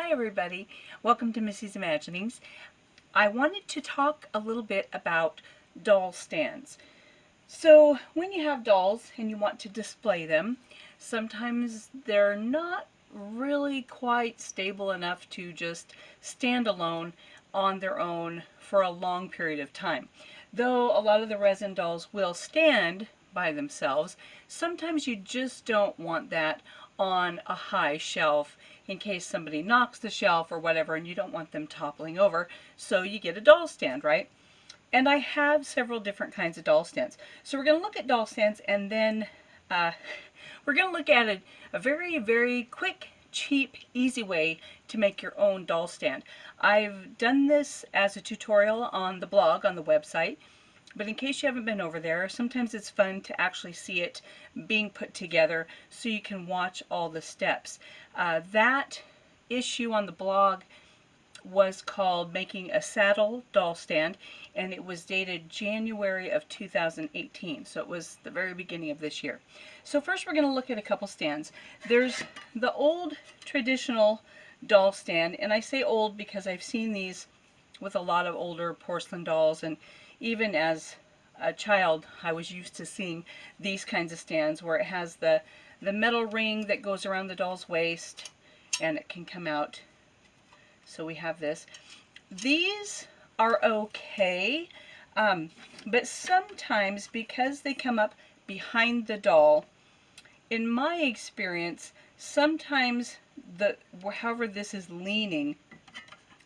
Hi everybody, welcome to Missy's Imaginings. I wanted to talk a little bit about doll stands. So when you have dolls and you want to display them, sometimes they're not really quite stable enough to just stand alone on their own for a long period of time. Though a lot of the resin dolls will stand by themselves, sometimes you just don't want that on a high shelf in case somebody knocks the shelf or whatever and you don't want them toppling over, so you get a doll stand, right? And I have several different kinds of doll stands. So we're going to look at doll stands, and then we're going to look at a very, very quick, cheap, easy way to make your own doll stand. I've done this as a tutorial on the blog, on the website, but in case you haven't been over there, sometimes it's fun to actually see it being put together so you can watch all the steps. That issue on the blog was called Making a Saddle Doll Stand, and it was dated January of 2018, so it was the very beginning of this year. So first we're going to look at a couple stands. There's the old traditional doll stand, and I say old because I've seen these with a lot of older porcelain dolls, and even as a child I was used to seeing these kinds of stands where it has the metal ring that goes around the doll's waist and it can come out. So we have this. These are okay, but sometimes because they come up behind the doll, in my experience, sometimes however this is leaning,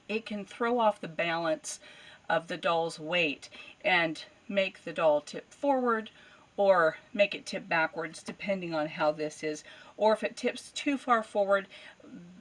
it can throw off the balance of the doll's weight and make the doll tip forward or make it tip backwards, depending on how this is. Or if it tips too far forward,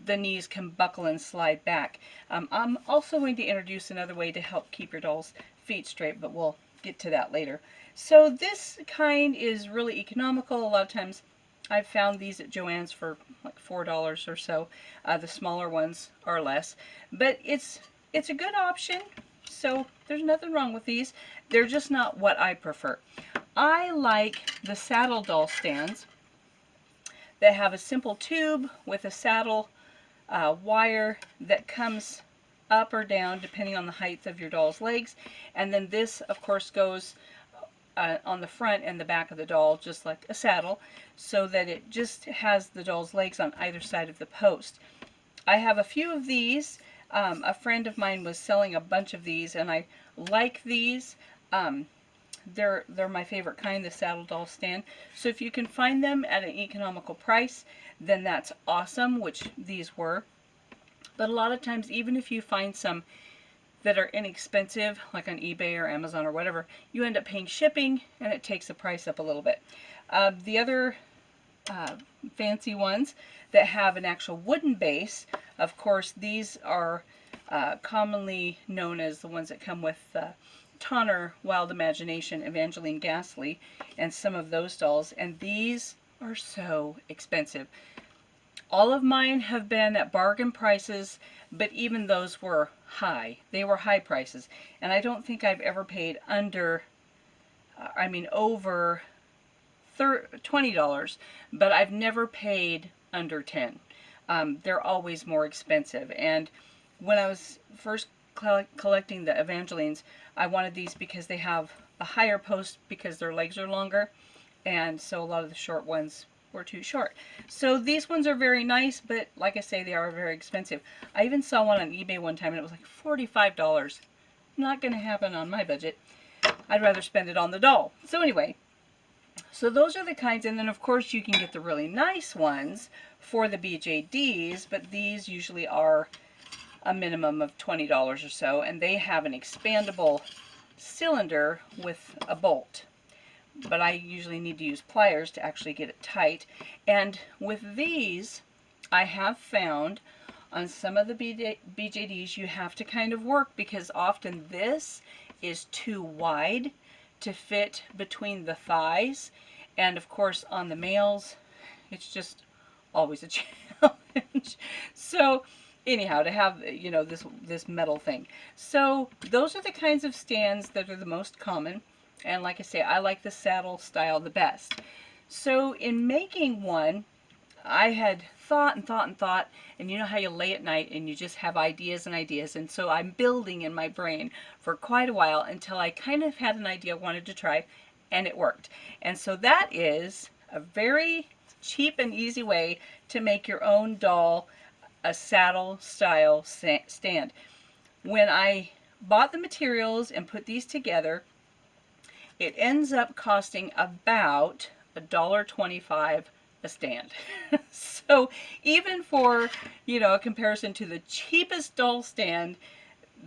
the knees can buckle and slide back. I'm also going to introduce another way to help keep your doll's feet straight, but we'll get to that later. So this kind is really economical. A lot of times I've found these at Joann's for like $4 or so. The smaller ones are less, but it's a good option. So there's nothing wrong with these. They're just not what I prefer. I like the saddle doll stands that have a simple tube with a saddle wire that comes up or down depending on the height of your doll's legs, and then this of course goes on the front and the back of the doll just like a saddle, so that it just has the doll's legs on either side of the post. I have a few of these. A friend of mine was selling a bunch of these, and I like these. They're my favorite kind, the saddle doll stand. So if you can find them at an economical price, then that's awesome, which these were. But a lot of times, even if you find some that are inexpensive, like on eBay or Amazon or whatever, you end up paying shipping, and it takes the price up a little bit. The other fancy ones that have an actual wooden base, of course, these are commonly known as the ones that come with Tonner, Wild Imagination, Evangeline Ghastly, and some of those dolls, and these are so expensive. All of mine have been at bargain prices, but even those were high. They were high prices, and I don't think I've ever paid under, over $20, but I've never paid under 10. They're always more expensive, and when I was first collecting the Evangelines, I wanted these because they have a higher post because their legs are longer, and so a lot of the short ones were too short. So these ones are very nice, but like I say, they are very expensive. I even saw one on eBay one time and it was like $45. Not going to happen on my budget. I'd rather spend it on the doll. So anyway, so those are the kinds, and then of course you can get the really nice ones for the BJDs, but these usually are a minimum of $20 or so, and they have an expandable cylinder with a bolt. But I usually need to use pliers to actually get it tight. And with these, I have found on some of the BJDs you have to kind of work, because often this is too wide to fit between the thighs, and of course on the males it's just always a challenge. So anyhow, to have, this metal thing. So those are the kinds of stands that are the most common, and like I say, I like the saddle style the best. So in making one, I had thought and thought and thought, and you know how you lay at night and you just have ideas and ideas, and so I'm building in my brain for quite a while until I kind of had an idea I wanted to try, and it worked. And so that is a very cheap and easy way to make your own doll a saddle style stand. When I bought the materials and put these together, it ends up costing about $1.25 a stand. So even for, you know, a comparison to the cheapest doll stand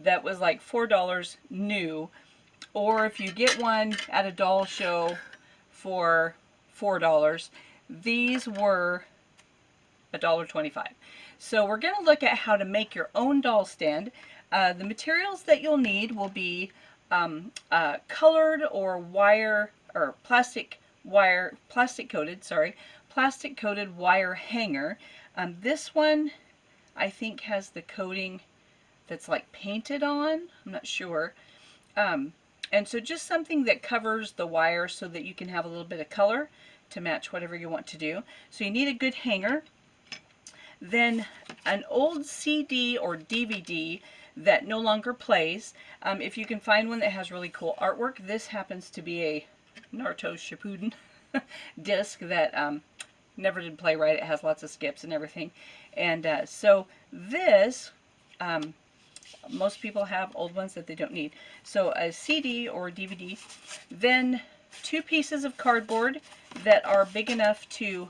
that was like $4 new, or if you get one at a doll show for $4, these were $1.25. So we're going to look at how to make your own doll stand. The materials that you'll need will be colored or wire or plastic coated wire hanger. This one I think has the coating that's like painted on. I'm not sure. And so just something that covers the wire so that you can have a little bit of color to match whatever you want to do. So you need a good hanger. Then an old CD or DVD that no longer plays. If you can find one that has really cool artwork, this happens to be a Naruto Shippuden disc that never did play right. It has lots of skips and everything. And so this, most people have old ones that they don't need. So a CD or DVD, then 2 pieces of cardboard that are big enough to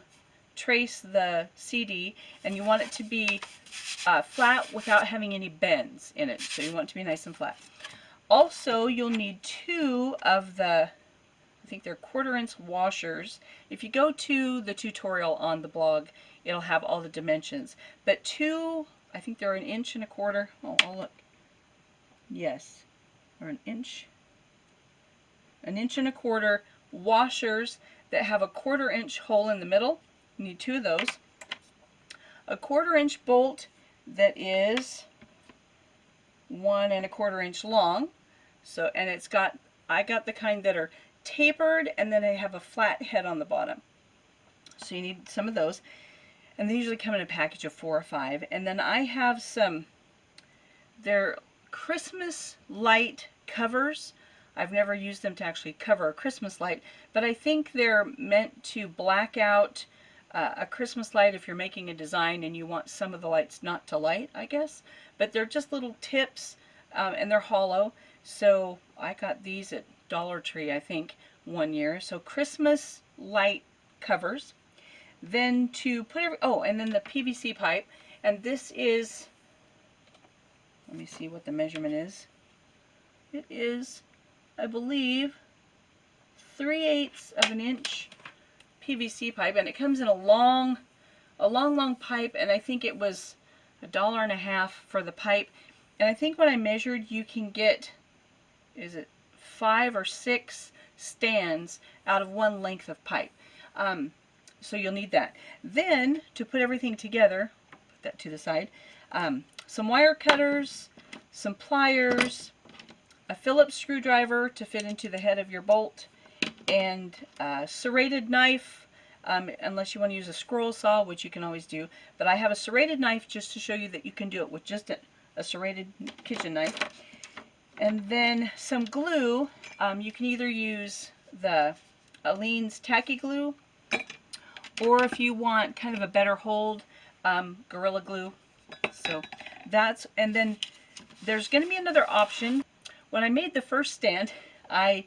trace the CD, and you want it to be flat without having any bends in it. So you want it to be nice and flat. Also, you'll need 2 of the, I think they're 1/4" washers. If you go to the tutorial on the blog, it'll have all the dimensions. But 2, I think they're 1 1/4". Oh, I'll look. Yes, or 1 inch. 1 1/4" washers that have a 1/4" hole in the middle. You need 2 of those. A 1/4" bolt that is 1 1/4" long. So, and it's got, I got the kind that are tapered and then they have a flat head on the bottom. So you need some of those. And they usually come in a package of 4 or 5. And then I have some, they're Christmas light covers. I've never used them to actually cover a Christmas light, but I think they're meant to black out a Christmas light if you're making a design and you want some of the lights not to light, I guess. But they're just little tips, and they're hollow. So I got these at Dollar Tree, I think, one year. So Christmas light covers. Then to put and then the PVC pipe. And this is, let me see what the measurement is. It is, I believe, 3/8 of an inch PVC pipe, and it comes in a long pipe, and I think it was $1.50 for the pipe. And I think when I measured, you can get, is it 5 or 6 stands out of one length of pipe. So you'll need that. Then to put everything together, put that to the side, some wire cutters, some pliers, a Phillips screwdriver to fit into the head of your bolt, and a serrated knife, unless you want to use a scroll saw, which you can always do. But I have a serrated knife just to show you that you can do it with just a serrated kitchen knife. And then some glue. You can either use the Aleene's tacky glue, or if you want kind of a better hold, Gorilla Glue. So that's, and then there's going to be another option. When I made the first stand, I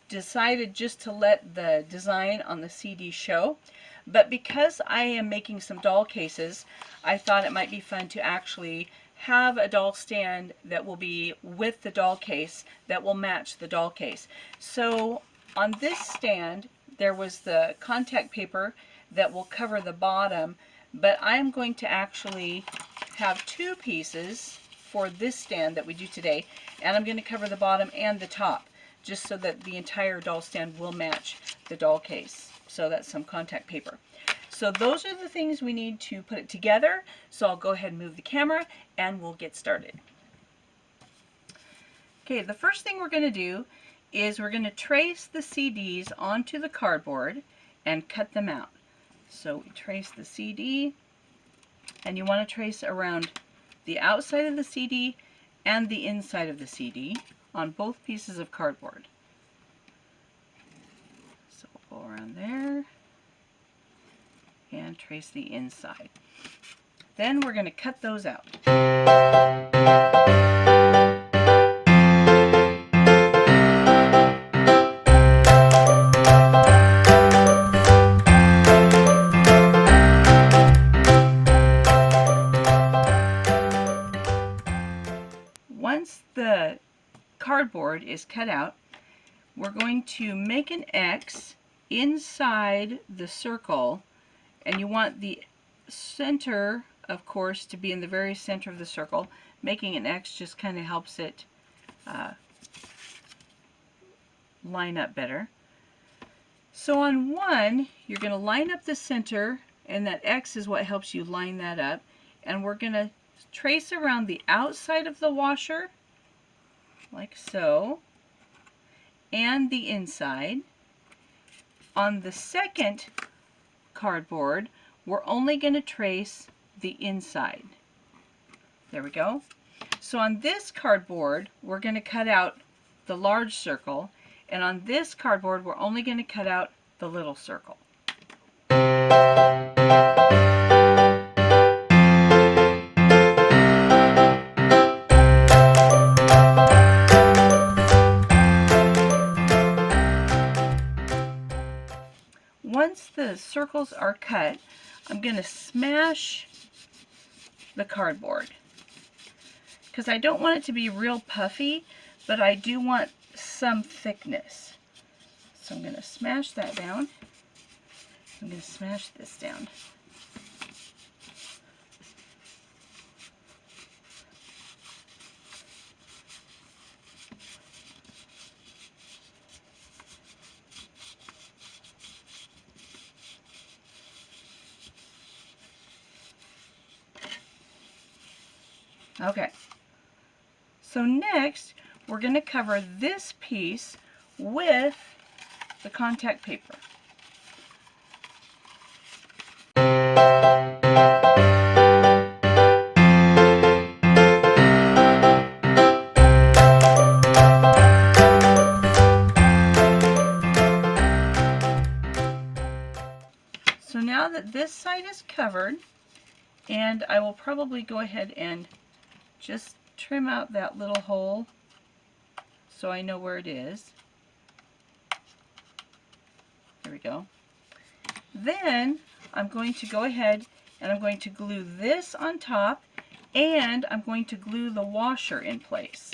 decided just to let the design on the CD show, but because I am making some doll cases, I thought it might be fun to actually have a doll stand that will be with the doll case that will match the doll case. So on this stand there was the contact paper that will cover the bottom, but I'm going to actually have 2 pieces for this stand that we do today, and I'm going to cover the bottom and the top, just so that the entire doll stand will match the doll case. So that's some contact paper. So those are the things we need to put it together. So I'll go ahead and move the camera and we'll get started. Okay, the first thing we're going to do is we're going to trace the CDs onto the cardboard and cut them out. So we trace the CD, and you want to trace around the outside of the CD and the inside of the CD on both pieces of cardboard. So we'll go around there and trace the inside. Then we're going to cut those out. Once the cardboard is cut out, we're going to make an X inside the circle, and you want the center, of course, to be in the very center of the circle. Making an X just kind of helps it line up better. So on one, you're going to line up the center, and that X is what helps you line that up. And we're going to trace around the outside of the washer, like so, and the inside. On the second cardboard, we're only going to trace the inside. There we go. So on this cardboard, we're going to cut out the large circle, and on this cardboard, we're only going to cut out the little circle. Once the circles are cut, I'm going to smash the cardboard because I don't want it to be real puffy, but I do want some thickness. So I'm going to smash that down. I'm going to smash this down. Okay, so next we're going to cover this piece with the contact paper. So now that this side is covered, and I will probably go ahead and just trim out that little hole so I know where it is. There we go. Then I'm going to go ahead and I'm going to glue this on top, and I'm going to glue the washer in place.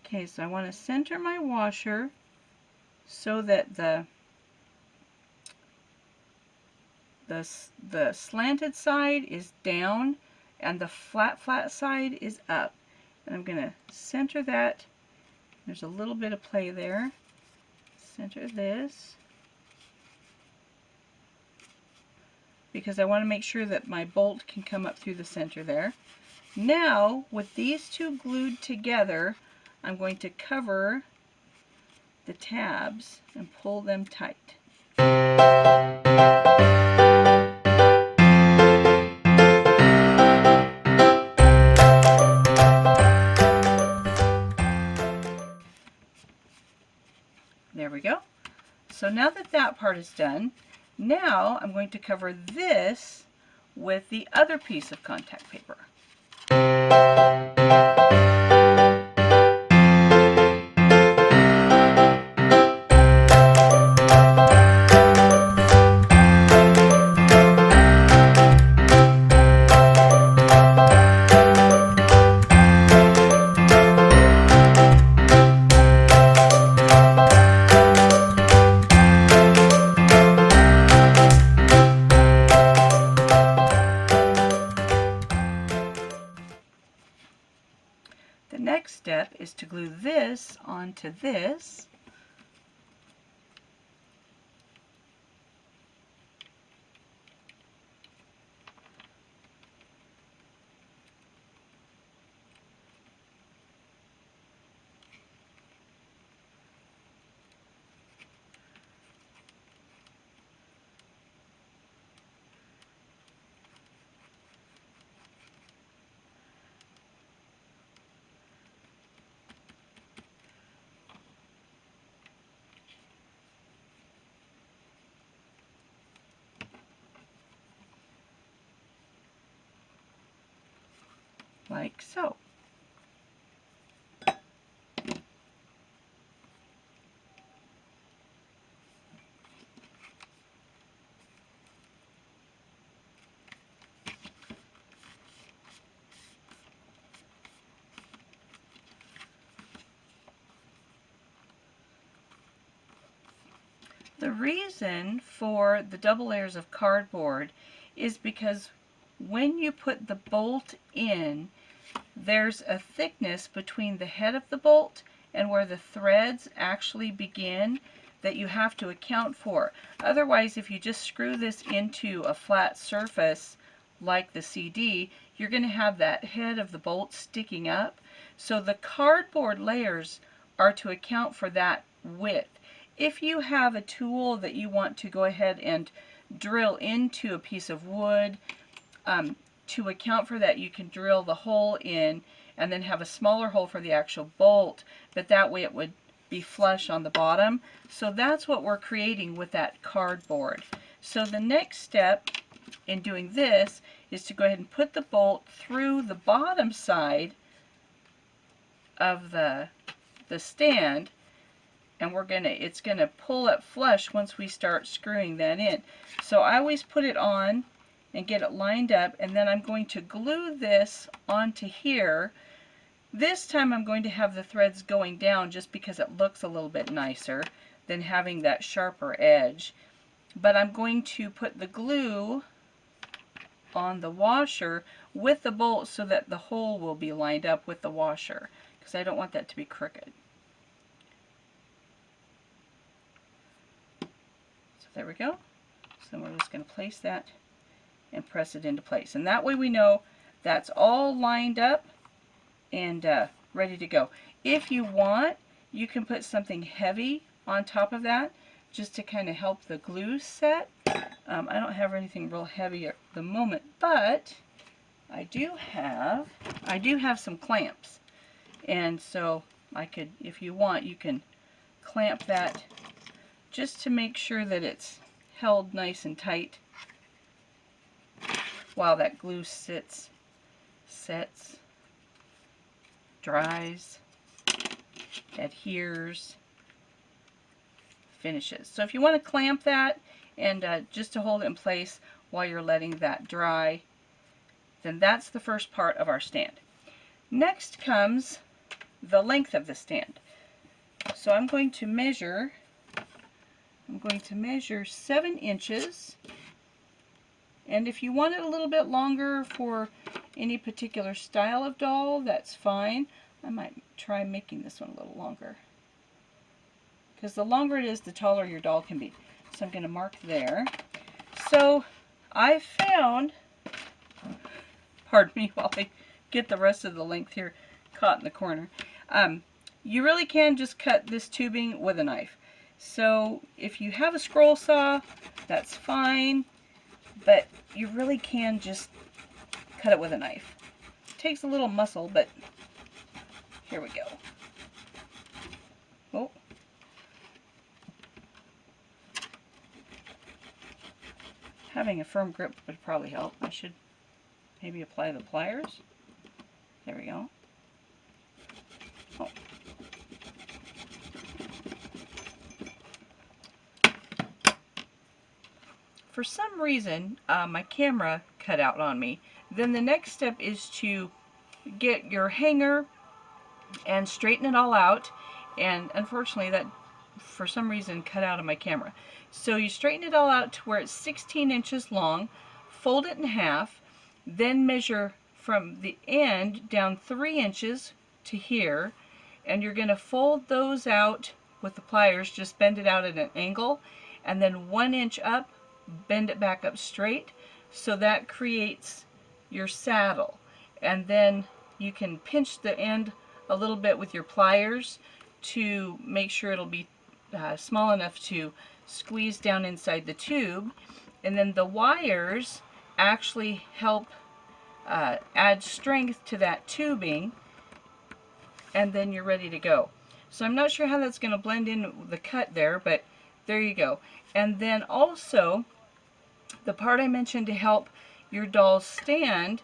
Okay, so I want to center my washer so that the slanted side is down and the flat side is up. And I'm going to center that. There's a little bit of play there. Center this, because I want to make sure that my bolt can come up through the center there. Now, with these two glued together, I'm going to cover the tabs and pull them tight. There we go. So now that that part is done, now I'm going to cover this with the other piece of contact paper. The next step is to glue this onto this. Like so. The reason for the double layers of cardboard is because when you put the bolt in, there's a thickness between the head of the bolt and where the threads actually begin that you have to account for. Otherwise, if you just screw this into a flat surface like the CD, you're going to have that head of the bolt sticking up. So the cardboard layers are to account for that width. If you have a tool that you want to go ahead and drill into a piece of wood, to account for that, you can drill the hole in and then have a smaller hole for the actual bolt, but that way it would be flush on the bottom. So that's what we're creating with that cardboard. So the next step in doing this is to go ahead and put the bolt through the bottom side of the stand, and it's gonna pull up flush once we start screwing that in. So I always put it on and get it lined up, and then I'm going to glue this onto here. This time I'm going to have the threads going down just because it looks a little bit nicer than having that sharper edge. But I'm going to put the glue on the washer with the bolt so that the hole will be lined up with the washer, because I don't want that to be crooked. So there we go. So we're just going to place that and press it into place. And that way we know that's all lined up and ready to go. If you want, you can put something heavy on top of that just to kind of help the glue set. I don't have anything real heavy at the moment, but I do have some clamps. And so I could, if you want, you can clamp that just to make sure that it's held nice and tight while that glue sets, dries, adheres, finishes. So if you want to clamp that and just to hold it in place while you're letting that dry, then that's the first part of our stand. Next comes the length of the stand. So I'm going to measure 7 inches. And if you want it a little bit longer for any particular style of doll, that's fine. I might try making this one a little longer, because the longer it is, the taller your doll can be. So I'm going to mark there. So I found, pardon me while I get the rest of the length here caught in the corner. You really can just cut this tubing with a knife. So if you have a scroll saw, that's fine. But you really can just cut it with a knife. It takes a little muscle, but here we go. Oh. Having a firm grip would probably help. I should maybe apply the pliers. There we go. Oh. For some reason, my camera cut out on me. Then the next step is to get your hanger and straighten it all out. And unfortunately, that for some reason cut out of my camera. So you straighten it all out to where it's 16 inches long, fold it in half, then measure from the end down 3 inches to here, and you're going to fold those out with the pliers. Just bend it out at an angle, and then 1 inch up, bend it back up straight, so that creates your saddle. And then you can pinch the end a little bit with your pliers to make sure it'll be small enough to squeeze down inside the tube. And then the wires actually help add strength to that tubing, and then you're ready to go. So I'm not sure how that's going to blend in with the cut there, but there you go. And then also, the part I mentioned to help your doll stand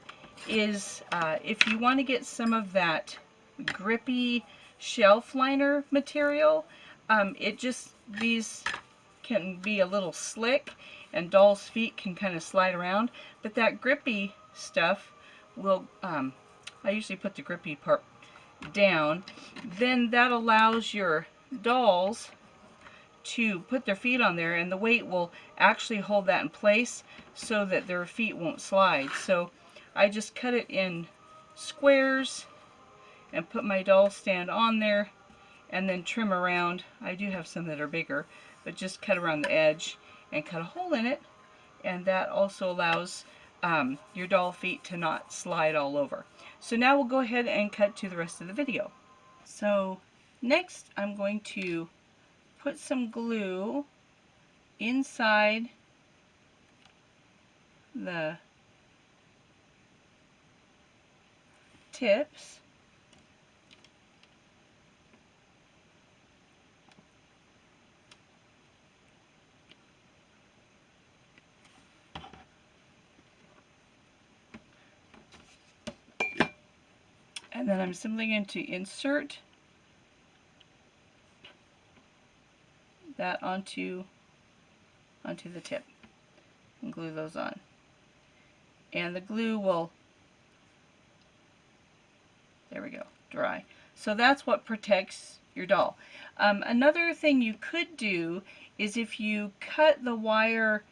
is if you want to get some of that grippy shelf liner material, these can be a little slick and doll's feet can kind of slide around, but that grippy stuff will, I usually put the grippy part down, then that allows your dolls to put their feet on there, and the weight will actually hold that in place so that their feet won't slide. So I just cut it in squares and put my doll stand on there, and then trim around. I do have some that are bigger, but just cut around the edge and cut a hole in it, and that also allows your doll feet to not slide all over. So now we'll go ahead and cut to the rest of the video. So next I'm going to put some glue inside the tips. And then I'm simply going to insert that onto the tip and glue those on. And the glue will, there we go, dry. So that's what protects your doll. Another thing you could do is if you cut the wire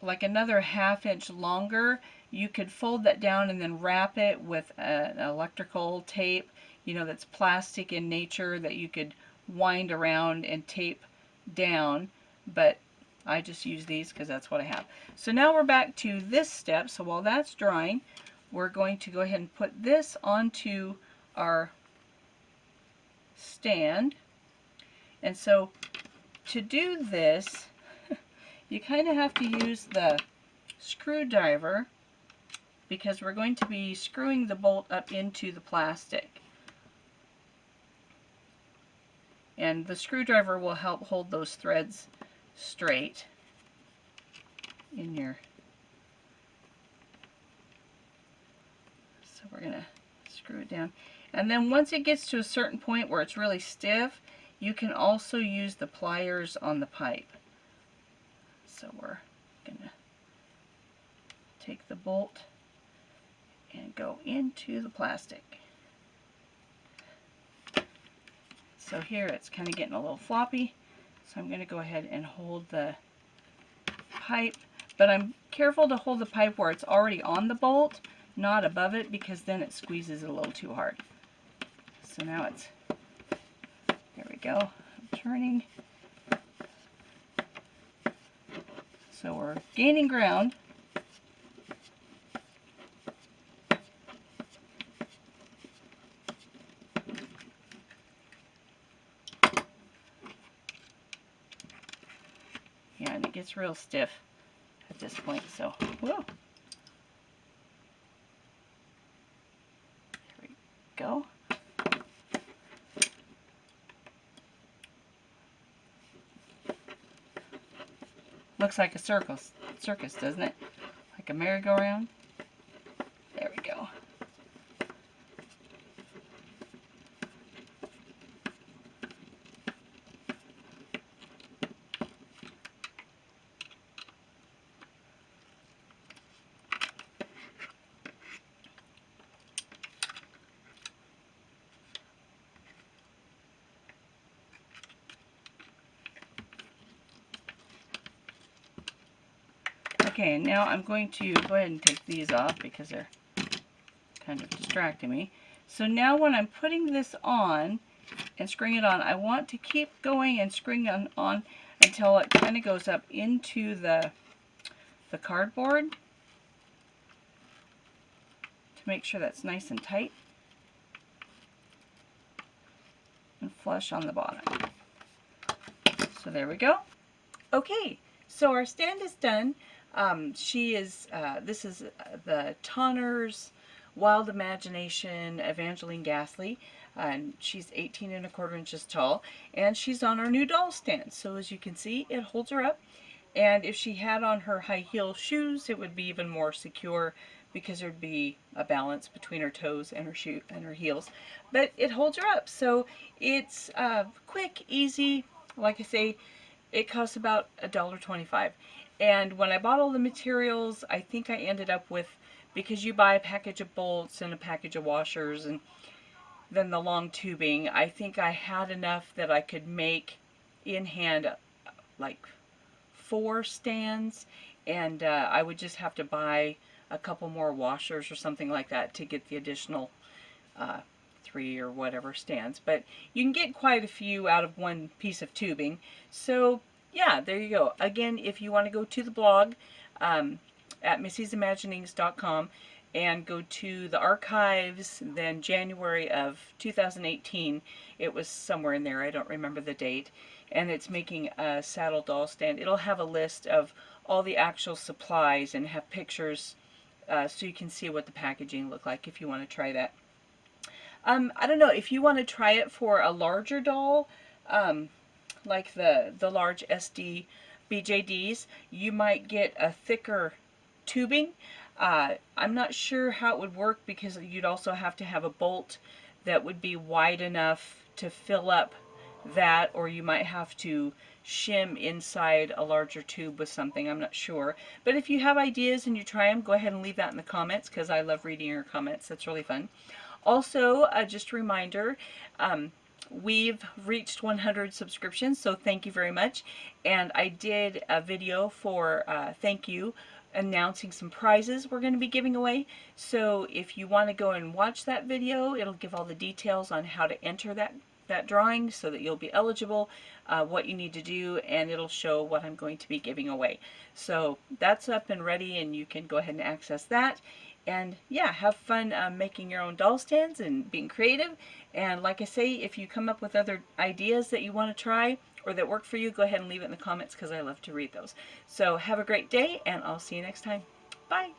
like another 1/2 inch longer, you could fold that down and then wrap it with an electrical tape, you know, that's plastic in nature that you could wind around and tape down, but I just use these because that's what I have. So now we're back to this step. So while that's drying, we're going to go ahead and put this onto our stand. And so to do this, you kind of have to use the screwdriver because we're going to be screwing the bolt up into the plastic. And the screwdriver will help hold those threads straight in your... So we're going to screw it down. And then once it gets to a certain point where it's really stiff, you can also use the pliers on the pipe. So we're going to take the bolt and go into the plastic. So here it's kind of getting a little floppy, so I'm going to go ahead and hold the pipe, but I'm careful to hold the pipe where it's already on the bolt, not above it, because then it squeezes it a little too hard. So now it's, there we go, I'm turning. So we're gaining ground. Yeah, and it gets real stiff at this point, so whoa. There we go. Looks like a circus, doesn't it? Like a merry-go-round. There we go. Okay, and now I'm going to go ahead and take these off because they're kind of distracting me. So now when I'm putting this on and screwing it on, I want to keep going and screwing it on until it kind of goes up into the cardboard to make sure that's nice and tight and flush on the bottom. So there we go. Okay, so our stand is done. This is the Tonner's Wild Imagination Evangeline Gasly, and she's 18 1/4 inches tall, and she's on our new doll stand. So as you can see, it holds her up, and if she had on her high heel shoes, it would be even more secure because there'd be a balance between her toes and her heels. But it holds her up, so it's quick, easy. Like I say, it costs about $1.25. And when I bought all the materials, I think I ended up with, because you buy a package of bolts and a package of washers and then the long tubing, I think I had enough that I could make in hand like 4 stands, and I would just have to buy a couple more washers or something like that to get the additional 3 or whatever stands. But you can get quite a few out of one piece of tubing. So yeah, there you go. Again, if you want to go to the blog at missiesimaginings.com and go to the archives, then January of 2018, it was somewhere in there, I don't remember the date, and it's making a saddle doll stand. It'll have a list of all the actual supplies and have pictures so you can see what the packaging looked like if you want to try that. I don't know, if you want to try it for a larger doll, like the large SD BJDs, you might get a thicker tubing. I'm not sure how it would work because you'd also have to have a bolt that would be wide enough to fill up that, or you might have to shim inside a larger tube with something. I'm not sure. But if you have ideas and you try them, go ahead and leave that in the comments because I love reading your comments. That's really fun. Also, just a reminder, we've reached 100 subscriptions, so thank you very much. And I did a video for thank you, announcing some prizes we're going to be giving away. So if you want to go and watch that video, it'll give all the details on how to enter that drawing so that you'll be eligible, what you need to do, and it'll show what I'm going to be giving away. So that's up and ready, and you can go ahead and access that. And yeah, have fun making your own doll stands and being creative. And like I say, if you come up with other ideas that you want to try or that work for you, go ahead and leave it in the comments because I love to read those. So have a great day, and I'll see you next time. Bye.